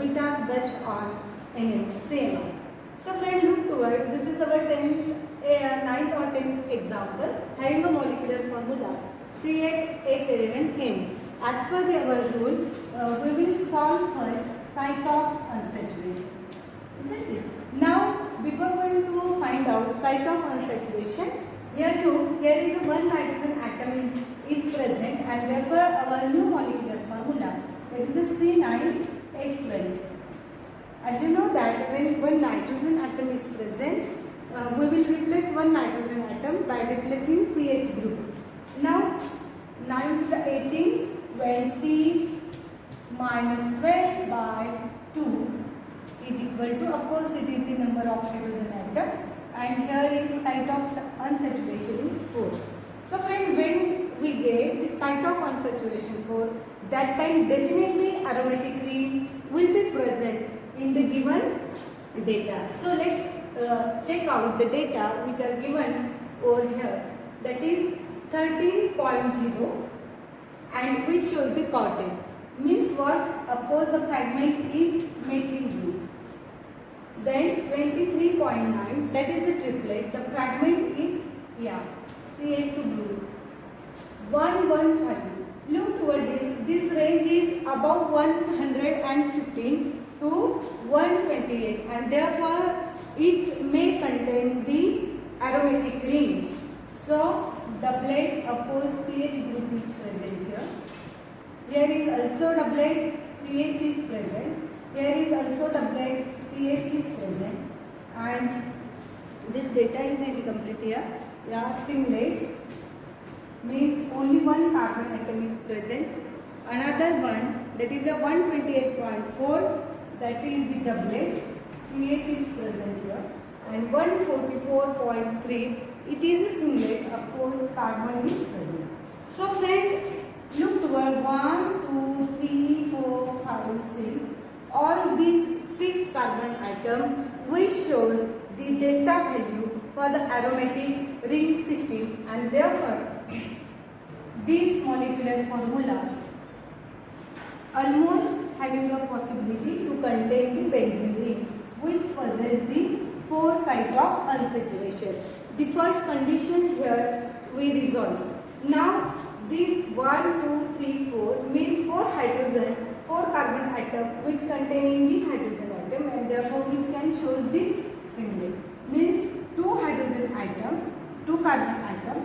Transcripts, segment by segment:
which are based on CMR. So friend, look toward, this is our 9th or 10th example having a molecular formula C8H11N. As per our rule, we will solve first site of unsaturation, isn't it? Now, before going to find out site of unsaturation, here is a one nitrogen atom is present, and therefore our new molecular formula, that is a C9H12. As you know that when one nitrogen atom is present, we will replace one nitrogen atom by replacing CH group. Now 9 to the 18, 20 minus 12 by 2 is equal to, of course it is the number of hydrogen atom, and here is site of unsaturation is 4. So friend, when we get the site of unsaturation 4, that time definitely aromatic ring will be present in the given data. So let's check out the data which are given over here. That is 13.0 and which shows the quartet. Means what? Of course the fragment is methyl group. Then 23.9, that is a triplet. The fragment is CH2 group. 115. Look toward this. This range is above 115 to 128, and therefore it may contain the aromatic ring. So doublet, of course CH group is present here. Here is also doublet, CH is present. Here is also doublet, CH is present, and this data is incomplete here. Singlet means only one carbon atom is present. Another one, that is a 128.4, that is the doublet, CH is present here, and 144.3, it is a singlet, of course carbon is present. So friend, look toward 1, 2, 3, 4, 5, 6. All these 6 carbon atoms which shows the delta value for the aromatic ring system, and therefore this molecular formula almost having a possibility to contain the benzene ring which possess the 4 site of unsaturation. The first condition here we resolve. Now this 1, 2, 3, 4 means 4 hydrogen, 4 carbon atom which containing the hydrogen atom, and therefore which can shows the singlet. Means 2 hydrogen atom, 2 carbon atom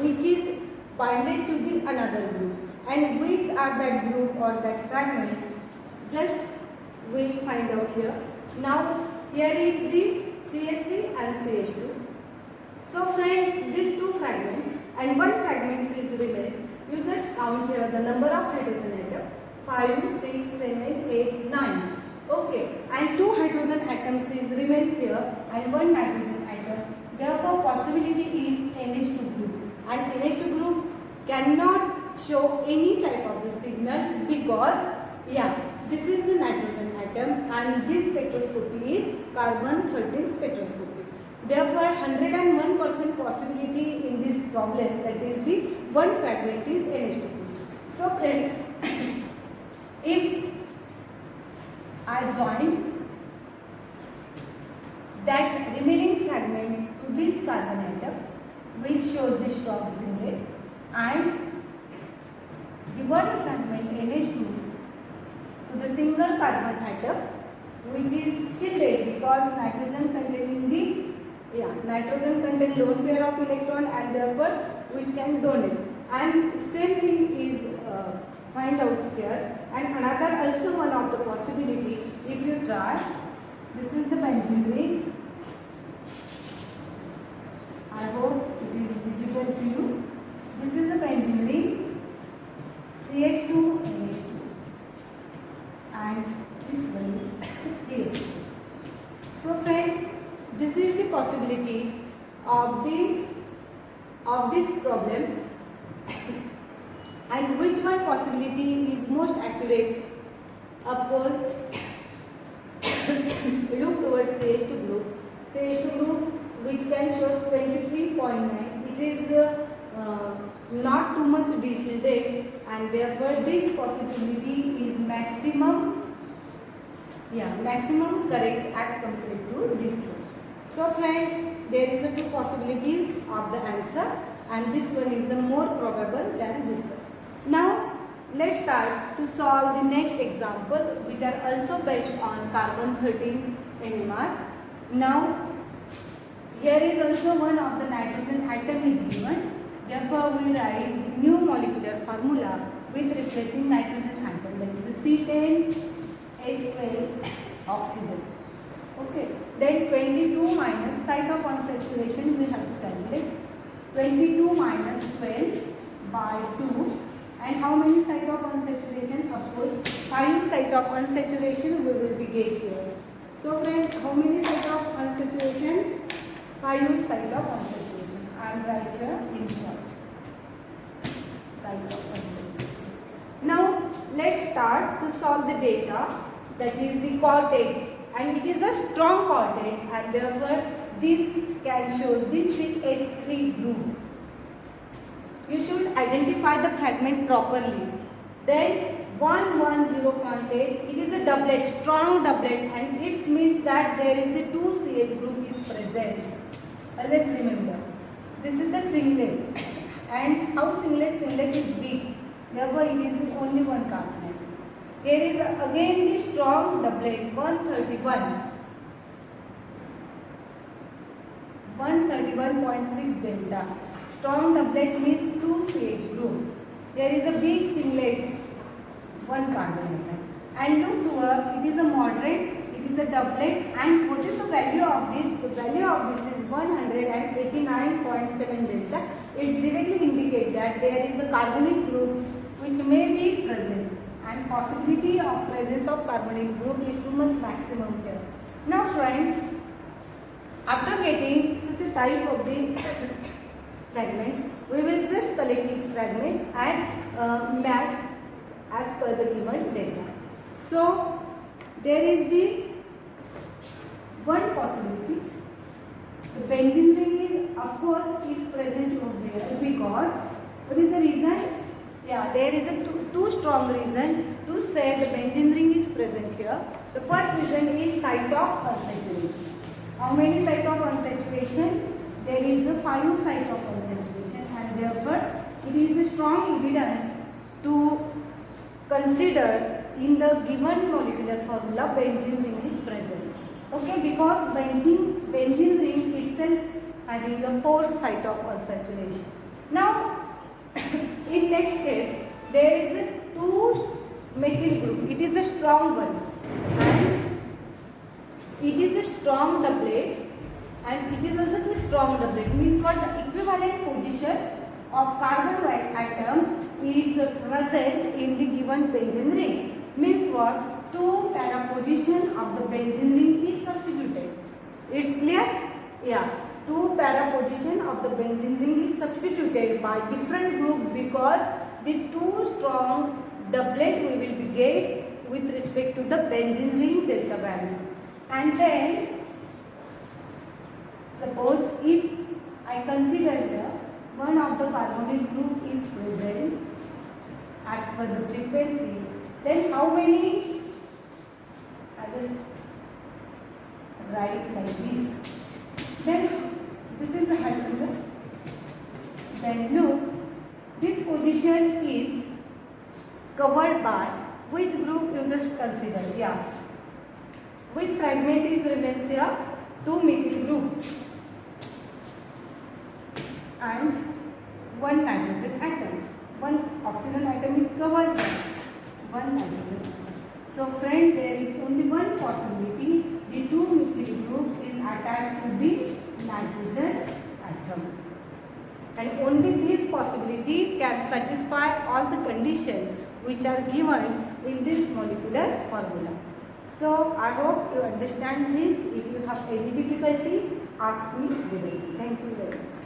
which is binded to the another group, and which are that group or that fragment, just we will find out here. Now here is the CH3 and CH2. So friend, these 2 fragments and 1 fragment is remains. You just count here the number of hydrogen atom, 5, 6, 7, 8, 9. Okay, and 2 hydrogen atoms is remains here and 1 nitrogen atom. Therefore possibility is NH2 group, and NH2 group cannot show any type of the signal because this is the nitrogen atom and this spectroscopy is carbon 13 spectroscopy. Therefore 101% possibility in this problem, that is the 1 fragment is NH2 group. So friend, if I join that remaining fragment to this carbon atom which shows the strong singlet, and the 1 fragment NH2 to the single carbon atom which is shielded because nitrogen containing the nitrogen contain lone pair of electron, and therefore which can donate, and same thing is find out here. And another also one of the possibility, if you try, this is the benzene ring. I hope it is visible to you. This is the benzene ring, CH2 NH2, and this one is CH2. So friend, this is the possibility of this problem and which one possibility is most accurate? Of course look towards CH2 group. CH2 group which can show 23.9. It is not too much dishielded, and therefore this possibility is maximum Yeah, maximum correct as compared to this one. So friend, there is a two possibilities of the answer, and this one is the more probable than this one. Now let's start to solve the next example, which are also based on carbon 13 NMR. Now here is also one of the nitrogen atom is given. Therefore we write the new molecular formula with replacing nitrogen atom, that is the C10H12 oxygen. Okay, then 22 minus site of unsaturation we have to calculate. 22 minus 12 by 2, and how many site of unsaturation? Of course 5 site of unsaturation we will be get here. So friends, how many site of unsaturation? 5 site of unsaturation. I am right here in short. Site of unsaturation. Now let's start to solve the data, that is the quartet, and it is a strong quartet, and therefore this can show this is H3 group. You should identify the fragment properly. Then 110 quartet, it is a doublet, strong doublet, and it means that there is a 2CH group is present. Always remember, this is the singlet, and how singlet is big, therefore it is the only one carbonate. Here is again the strong doublet, 131.6 delta. Strong doublet means 2CH group. There is a big singlet, 1 carbon atom. And look to it is a moderate, it is a doublet, and what is the value of this? The value of this is 189.7 delta. It directly indicates that there is a carbonyl group which may be present, and possibility of presence of carbonyl group is too much maximum here. Now friends, after getting such a type of the fragments, we will just collect each fragment and match as per the given data. So there is the one possibility. The benzene ring is, of course, is present over here, because what is the reason? Yeah, there is a two strong reason to say the benzene ring is present here. The first reason is site of unsaturation. How many site of unsaturation? There is the 5 site of unsaturation, and therefore it is a strong evidence to consider in the given molecular formula benzene ring is present. Okay, because benzene ring itself having a 4 site of unsaturation. Now in next case, there is a 2 methyl group. It is a strong one, and it is a strong doublet, and it is also the strong doublet. Means what? The equivalent position of carbon atom is present in the given benzene ring. Means what? 2 para position of the benzene ring is substituted. It's clear? Yeah. 2 para position of the benzene ring is substituted by different group, because the 2 strong doublet we will be get with respect to the benzene ring delta value. And then suppose if I consider here one of the carbonyl group is present as per the frequency, then how many? I just write like this. Then this is the hydrogen. Then look, this position is covered by which group you just consider? Yeah. Which fragment is remains here? 2 methyl group and 1 nitrogen atom. 1 oxygen atom is covered by 1 nitrogen atom. So friend, there is only one possibility. The 2 methyl group is attached to the nitrogen atom. And only this possibility can satisfy all the conditions which are given in this molecular formula. So I hope you understand this. If you have any difficulty, ask me directly. Thank you very much.